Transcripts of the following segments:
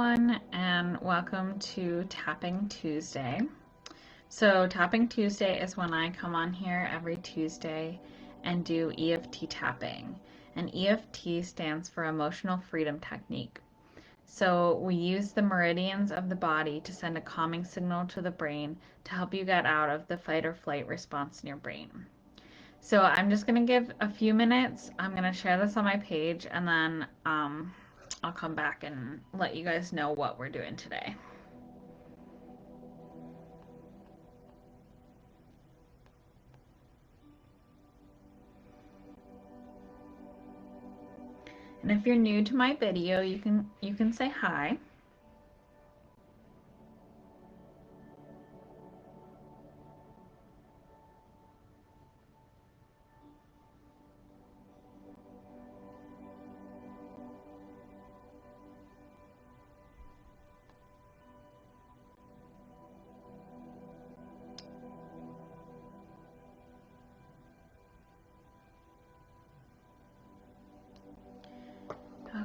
everyone, and welcome to Tapping Tuesday. So, Tapping Tuesday is when I come on here every Tuesday and do EFT tapping. And EFT stands for Emotional Freedom Technique. So, we use the meridians of the body to send a calming signal to the brain to help you get out of the fight or flight response in your brain. So, I'm just going to give a few minutes. I'm going to share this on my page, and then I'll come back and let you guys know what we're doing today. And if you're new to my video, you can say hi.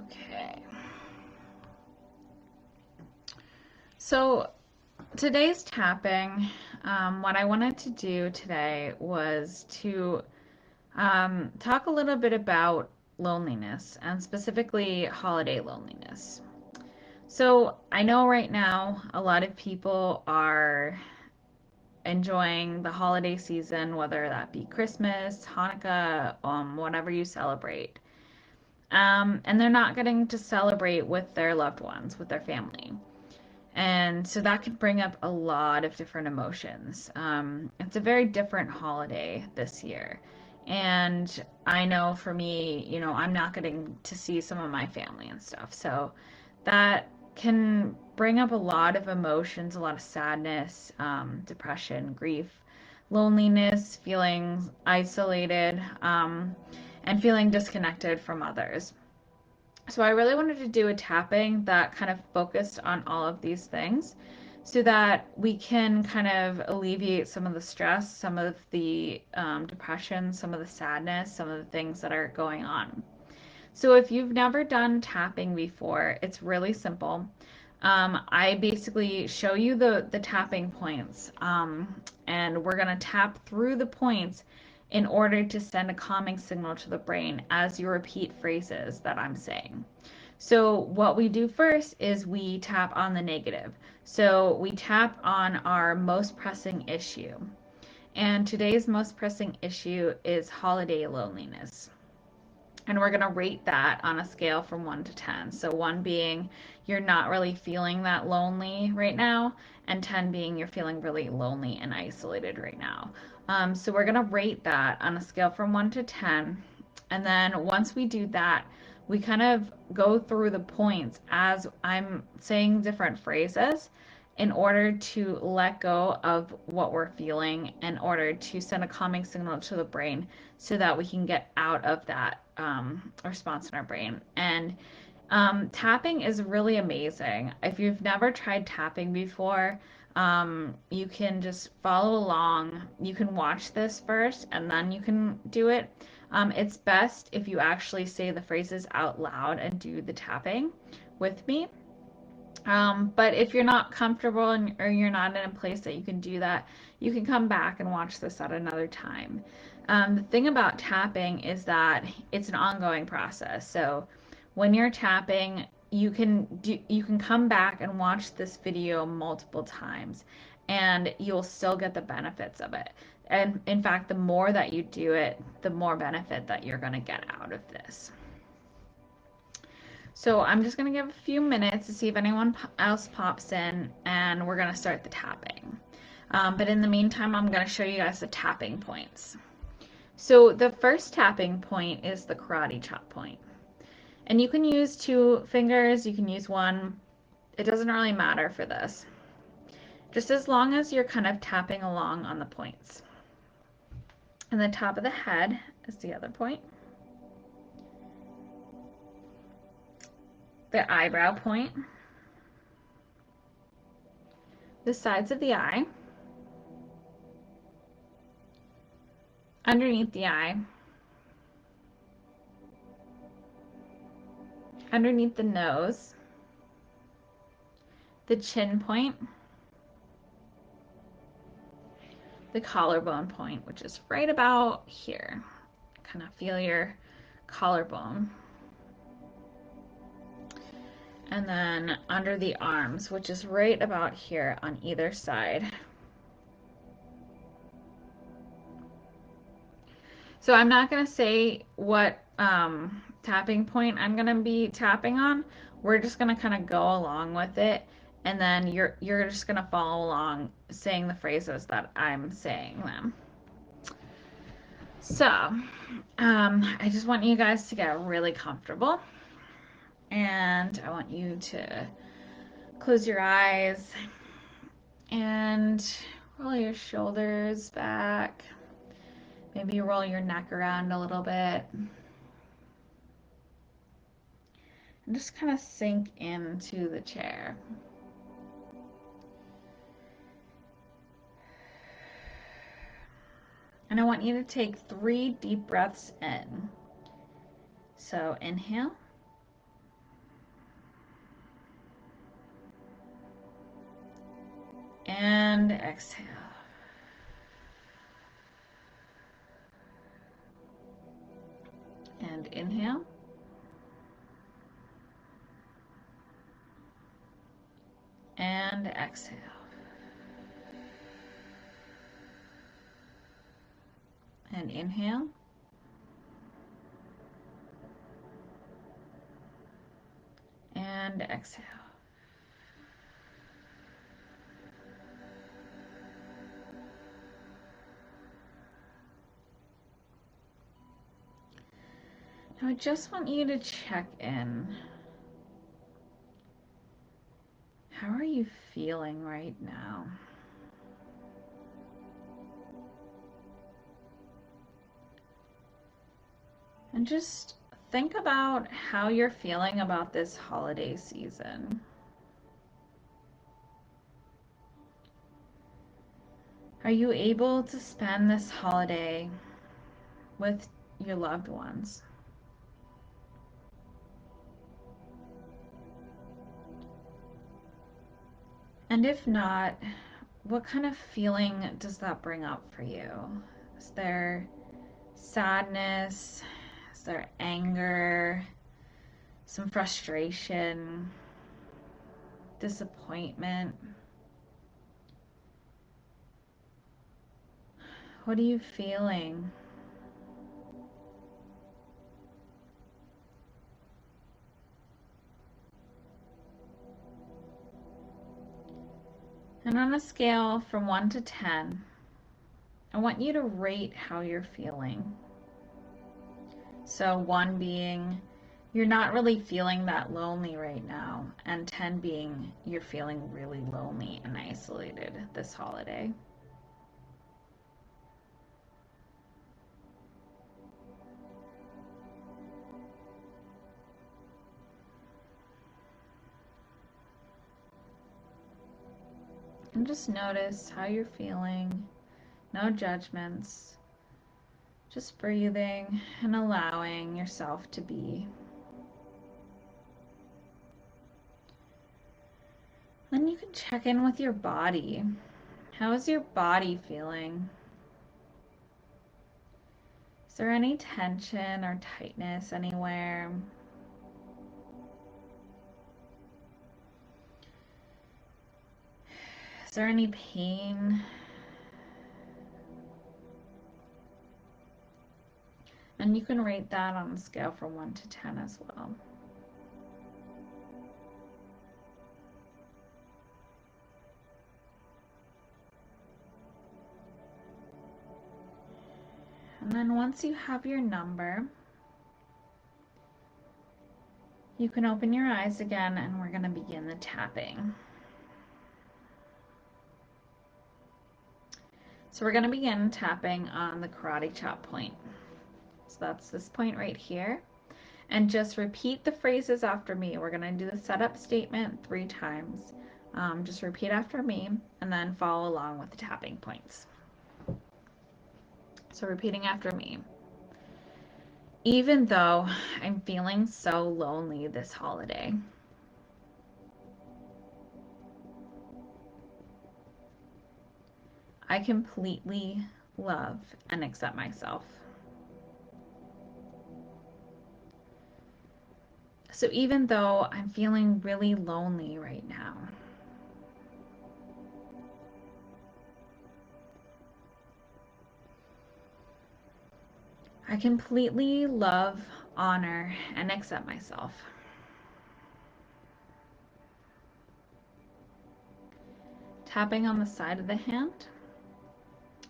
Okay. So today's tapping, what I wanted to do today was to talk a little bit about loneliness and specifically holiday loneliness. So I know right now a lot of people are enjoying the holiday season, whether that be Christmas, Hanukkah, whatever you celebrate. And they're not getting to celebrate with their loved ones, with their family. And so that could bring up a lot of different emotions. It's a very different holiday this year. And I know for me, I'm not getting to see some of my family and stuff. So that can bring up a lot of emotions, a lot of sadness, depression, grief, loneliness, feeling isolated, and feeling disconnected from others. So I really wanted to do a tapping that kind of focused on all of these things so that we can kind of alleviate some of the stress, some of the depression, some of the sadness, some of the things that are going on. So if you've never done tapping before, it's really simple. I basically show you the tapping points, and we're going to tap through the points in order to send a calming signal to the brain as you repeat phrases that I'm saying. So what we do first is we tap on the negative. So we tap on our most pressing issue. And today's most pressing issue is holiday loneliness. And we're going to rate that on a scale from 1 to 10. So 1 being you're not really feeling that lonely right now, and 10 being you're feeling really lonely and isolated right now. So we're going to rate that on a scale from 1 to 10. And then once we do that, we kind of go through the points as I'm saying different phrases in order to let go of what we're feeling, in order to send a calming signal to the brain so that we can get out of that response in our brain. And tapping is really amazing. If you've never tried tapping before, you can just follow along. You can watch this first and then you can do it. It's best if you actually say the phrases out loud and do the tapping with me. But if you're not comfortable or you're not in a place that you can do that, you can come back and watch this at another time. The thing about tapping is that it's an ongoing process. So when you're tapping, you can come back and watch this video multiple times and you'll still get the benefits of it. And in fact, the more that you do it, the more benefit that you're going to get out of this. So I'm just going to give a few minutes to see if anyone else pops in, and we're going to start the tapping. But in the meantime, I'm going to show you guys the tapping points. So the first tapping point is the karate chop point. And you can use 2 fingers, you can use 1. It doesn't really matter for this. Just as long as you're kind of tapping along on the points. And the top of the head is the other point. The eyebrow point, the sides of the eye, underneath the eye, underneath the nose, the chin point, the collarbone point, which is right about here. Kind of feel your collarbone. And then under the arms, which is right about here on either side. So I'm not going to say what tapping point I'm going to be tapping on. We're just going to kind of go along with it, and then you're just going to follow along saying the phrases that I'm saying them. So I just want you guys to get really comfortable, and I want you to close your eyes and roll your shoulders back. Maybe roll your neck around a little bit. And just kind of sink into the chair. And I want you to take 3 deep breaths in. So inhale. And exhale. And inhale. And exhale. And inhale. And exhale. Now I just want you to check in. How are you feeling right now? And just think about how you're feeling about this holiday season. Are you able to spend this holiday with your loved ones? And if not, what kind of feeling does that bring up for you? Is there sadness? Is there anger? Some frustration? Disappointment? What are you feeling? And on a scale from 1 to 10, I want you to rate how you're feeling. So 1 being you're not really feeling that lonely right now, and 10 being you're feeling really lonely and isolated this holiday. And just notice how you're feeling. No judgments. Just breathing and allowing yourself to be. Then you can check in with your body. How is your body feeling? Is there any tension or tightness anywhere? Is there any pain? And you can rate that on a scale from 1 to 10 as well. And then once you have your number, you can open your eyes again and we're going to begin the tapping. So we're going to begin tapping on the karate chop point. So that's this point right here. And just repeat the phrases after me. We're going to do the setup statement 3 times. Just repeat after me and then follow along with the tapping points. So repeating after me. Even though I'm feeling so lonely this holiday. I completely love and accept myself. So even though I'm feeling really lonely right now, I completely love, honor, and accept myself. Tapping on the side of the hand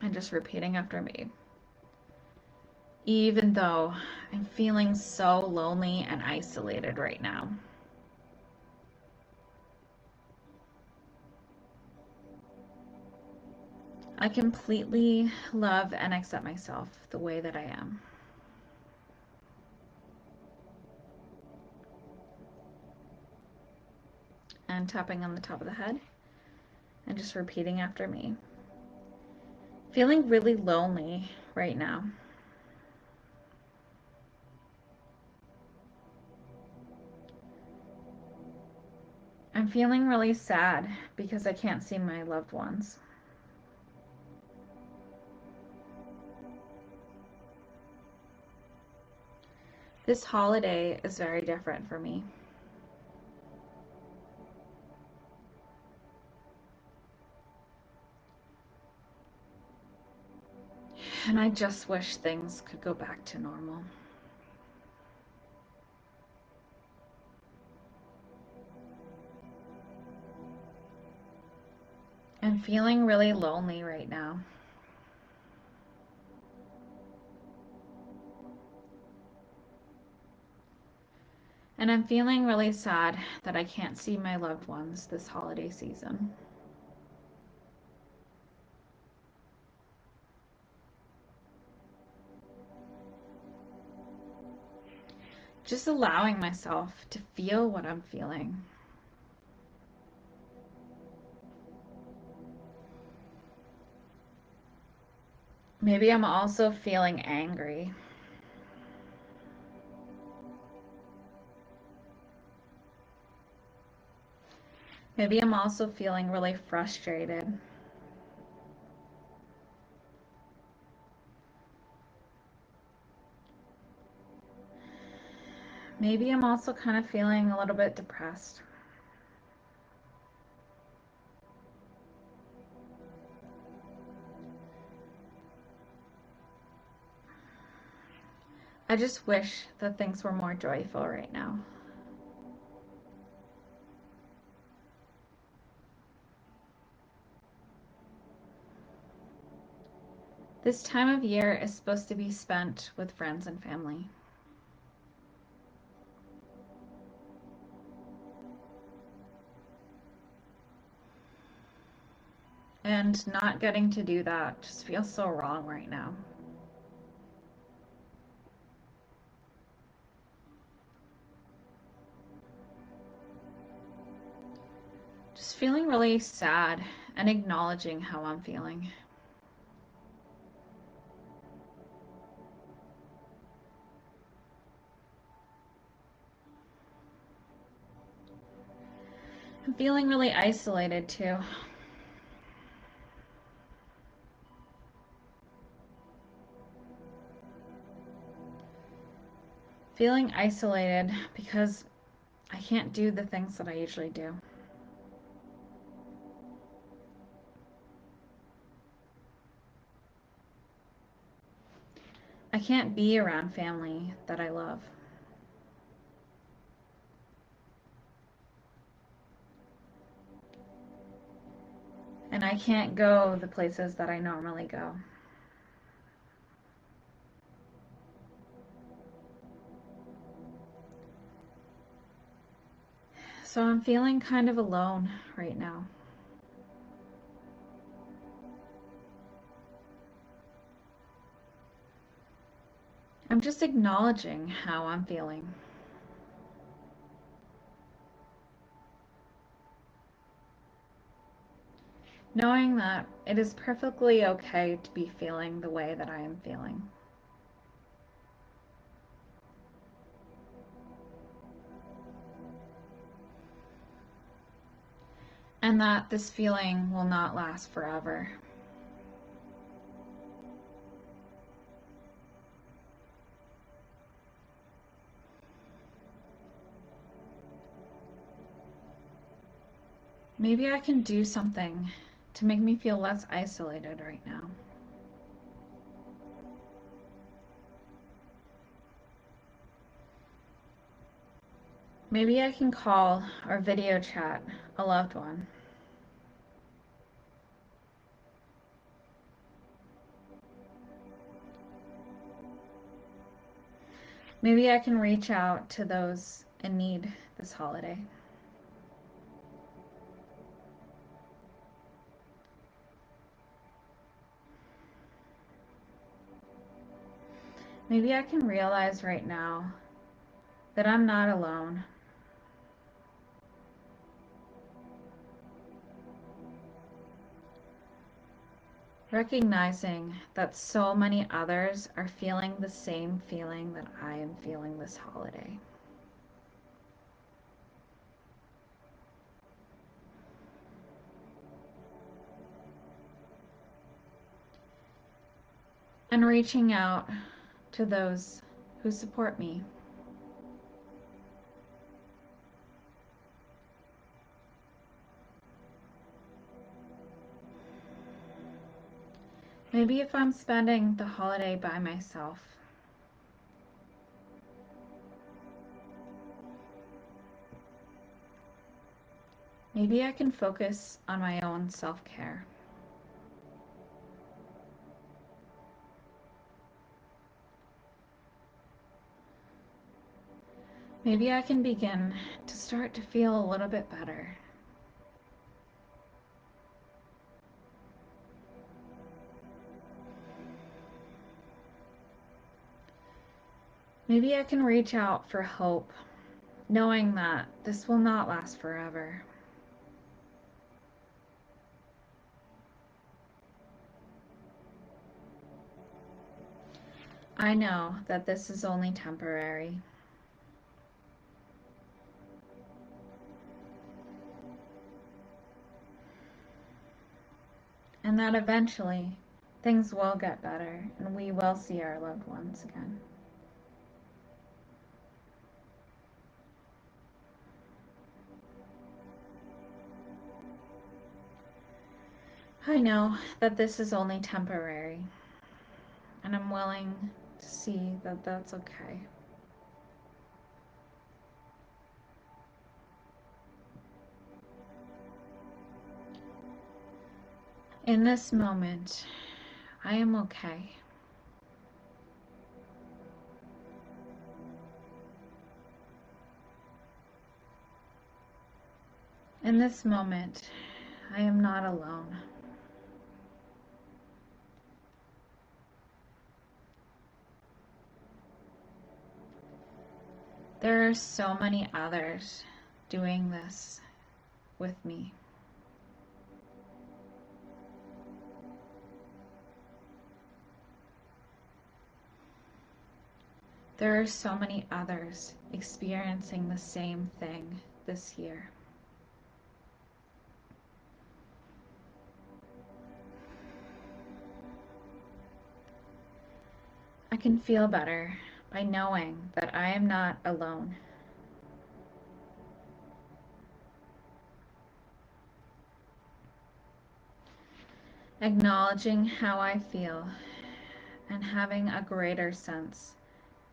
and just repeating after me. Even though I'm feeling so lonely and isolated right now, I completely love and accept myself the way that I am. And tapping on the top of the head and just repeating after me. Feeling really lonely right now. I'm feeling really sad because I can't see my loved ones. This holiday is very different for me. And I just wish things could go back to normal. I'm feeling really lonely right now. And I'm feeling really sad that I can't see my loved ones this holiday season. Just allowing myself to feel what I'm feeling. Maybe I'm also feeling angry. Maybe I'm also feeling really frustrated. Maybe I'm also kind of feeling a little bit depressed. I just wish that things were more joyful right now. This time of year is supposed to be spent with friends and family. And not getting to do that just feels so wrong right now. Just feeling really sad and acknowledging how I'm feeling. I'm feeling really isolated too. Feeling isolated because I can't do the things that I usually do. I can't be around family that I love. And I can't go the places that I normally go. So I'm feeling kind of alone right now. I'm just acknowledging how I'm feeling. Knowing that it is perfectly okay to be feeling the way that I am feeling. And that this feeling will not last forever. Maybe I can do something to make me feel less isolated right now. Maybe I can call or video chat a loved one. Maybe I can reach out to those in need this holiday. Maybe I can realize right now that I'm not alone. Recognizing that so many others are feeling the same feeling that I am feeling this holiday. And reaching out to those who support me. Maybe if I'm spending the holiday by myself, maybe I can focus on my own self-care. Maybe I can begin to start to feel a little bit better. Maybe I can reach out for hope, knowing that this will not last forever. I know that this is only temporary. And that eventually things will get better and we will see our loved ones again. I know that this is only temporary, and I'm willing to see that that's okay. In this moment, I am okay. In this moment, I am not alone. There are so many others doing this with me. There are so many others experiencing the same thing this year. I can feel better by knowing that I am not alone. Acknowledging how I feel and having a greater sense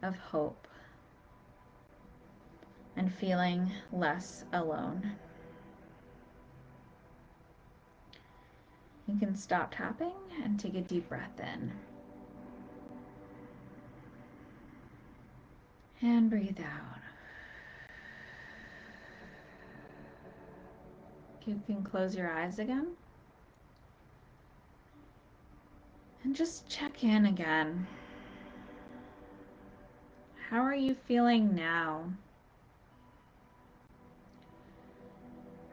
of hope and feeling less alone. You can stop tapping and take a deep breath in. And breathe out. You can close your eyes again. And just check in again. How are you feeling now?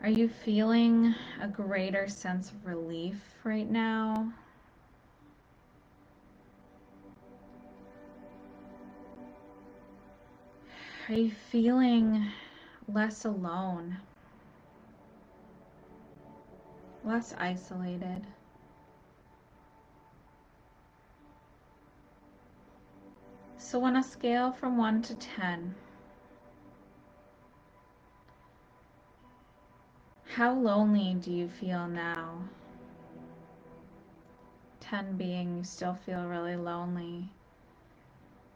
Are you feeling a greater sense of relief right now? Are you feeling less alone? Less isolated? So on a scale from 1 to 10, How lonely do you feel now? 10 being you still feel really lonely,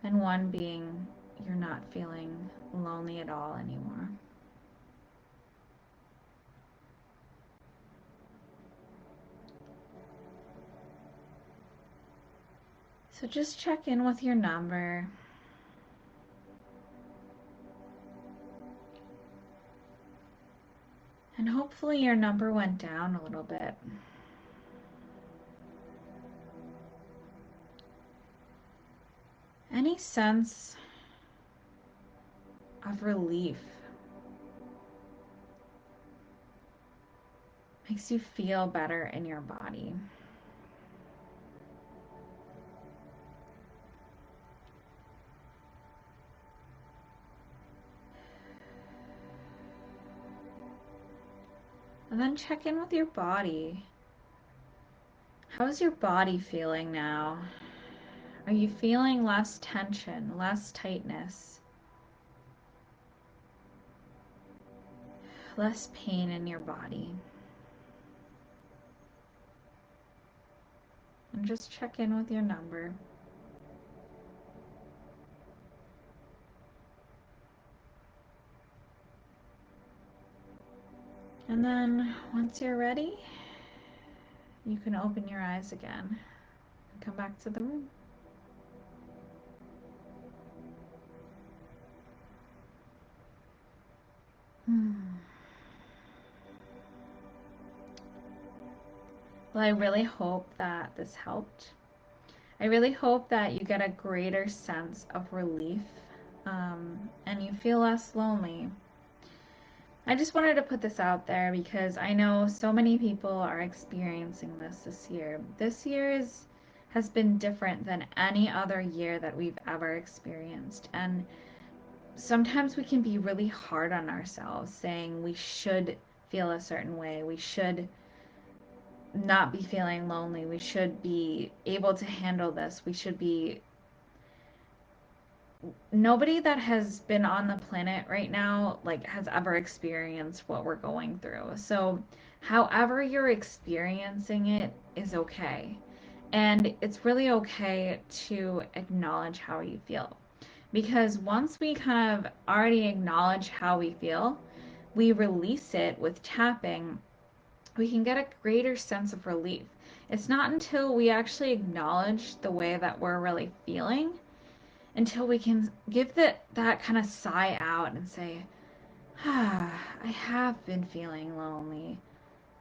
and 1 being you're not feeling lonely at all anymore. So just check in with your number. And hopefully your number went down a little bit. Any sense of relief makes you feel better in your body. And then check in with your body. How's your body feeling now? Are you feeling less tension, less tightness, less pain in your body? And just check in with your number. And then once you're ready, you can open your eyes again and come back to the room. Well, I really hope that this helped. I really hope that you get a greater sense of relief, and you feel less lonely. I just wanted to put this out there because I know so many people are experiencing this year. This year has been different than any other year that we've ever experienced. And sometimes we can be really hard on ourselves, saying we should feel a certain way. We should not be feeling lonely. We should be able to handle this. We should be. Nobody that has been on the planet right now like has ever experienced what we're going through. So however you're experiencing it is okay. And it's really okay to acknowledge how you feel. Because once we kind of already acknowledge how we feel, we release it with tapping, we can get a greater sense of relief. It's not until we actually acknowledge the way that we're really feeling until we can give that kind of sigh out and say, ah, I have been feeling lonely.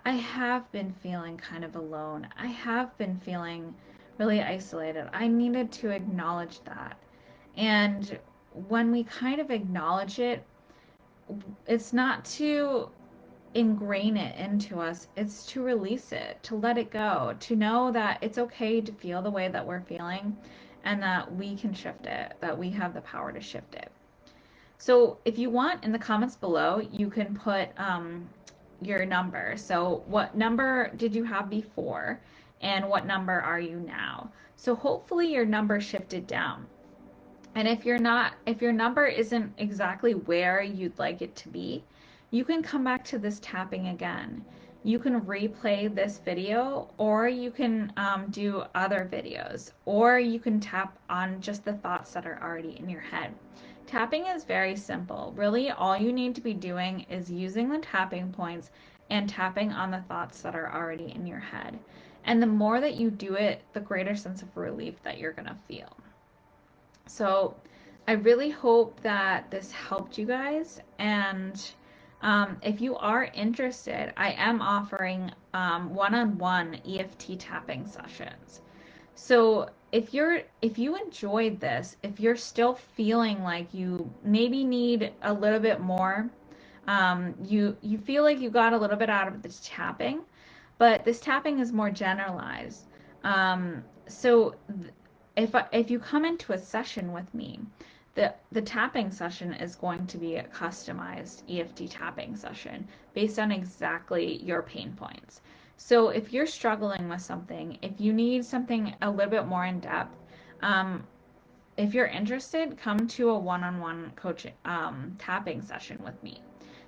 I have been feeling kind of alone. I have been feeling really isolated. I needed to acknowledge that. And when we kind of acknowledge it, it's not to ingrain it into us, it's to release it, to let it go, to know that it's okay to feel the way that we're feeling and that we can shift it, that we have the power to shift it. So if you want, in the comments below, you can put your number. So what number did you have before and what number are you now? So hopefully your number shifted down. And if your number isn't exactly where you'd like it to be, you can come back to this tapping again. You can replay this video, or you can do other videos, or you can tap on just the thoughts that are already in your head. Tapping is very simple. Really, all you need to be doing is using the tapping points and tapping on the thoughts that are already in your head. And the more that you do it, the greater sense of relief that you're going to feel. So I really hope that this helped you guys. And if you are interested, I am offering one-on-one EFT tapping sessions. So if you enjoyed this, if you're still feeling like you maybe need a little bit more, you feel like you got a little bit out of this tapping, but this tapping is more generalized. So if you come into a session with me, the tapping session is going to be a customized EFT tapping session based on exactly your pain points. So if you're struggling with something, if you need something a little bit more in depth, if you're interested, come to a one-on-one coaching tapping session with me.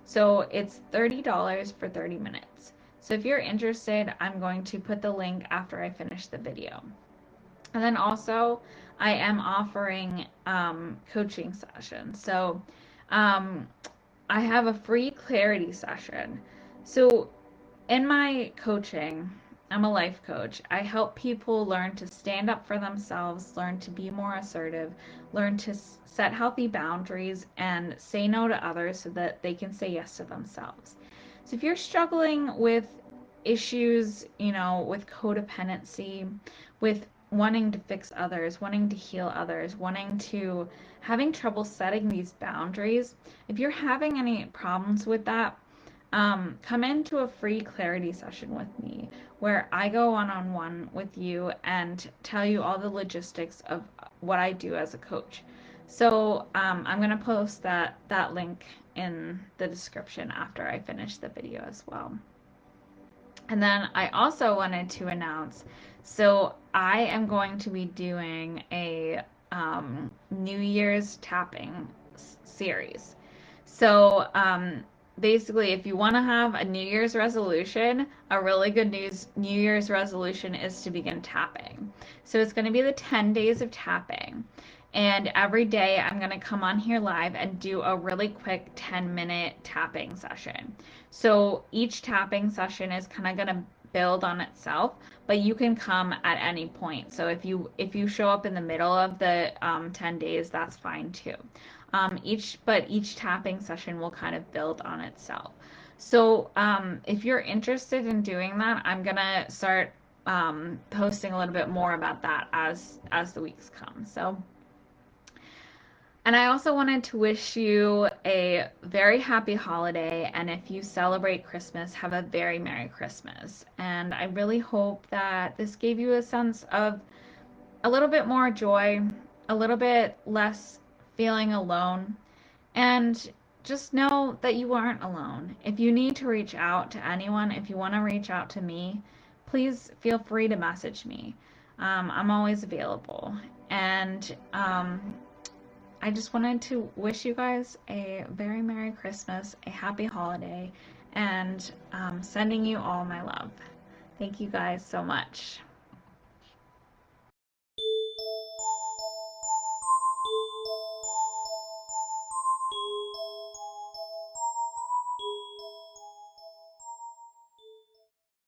So it's $30 for 30 minutes. So if you're interested, I'm going to put the link after I finish the video. And then also, I am offering coaching sessions. So um, I have a free clarity session. So in my coaching, I'm a life coach. I help people learn to stand up for themselves, learn to be more assertive, learn to set healthy boundaries, and say no to others so that they can say yes to themselves. So if you're struggling with issues, with codependency, with wanting to fix others, wanting to heal others, having trouble setting these boundaries, if you're having any problems with that, come into a free clarity session with me where I go one-on-one with you and tell you all the logistics of what I do as a coach. So I'm going to post that link in the description after I finish the video as well. And then I also wanted to announce, so I am going to be doing a New Year's tapping series. So basically, if you want to have a New Year's resolution, a really good New Year's resolution is to begin tapping. So it's going to be the 10 days of tapping. And every day I'm going to come on here live and do a really quick 10-minute tapping session. So each tapping session is kind of going to build on itself, but you can come at any point. So if you show up in the middle of the 10 days, that's fine too. Each tapping session will kind of build on itself. So if you're interested in doing that, I'm gonna start posting a little bit more about that as the weeks come. And I also wanted to wish you a very happy holiday, and if you celebrate Christmas, have a very Merry Christmas. And I really hope that this gave you a sense of a little bit more joy, a little bit less feeling alone, and just know that you aren't alone. If you need to reach out to anyone, if you want to reach out to me, please feel free to message me. I'm always available. And I just wanted to wish you guys a very Merry Christmas, a happy holiday, and sending you all my love. Thank you guys so much.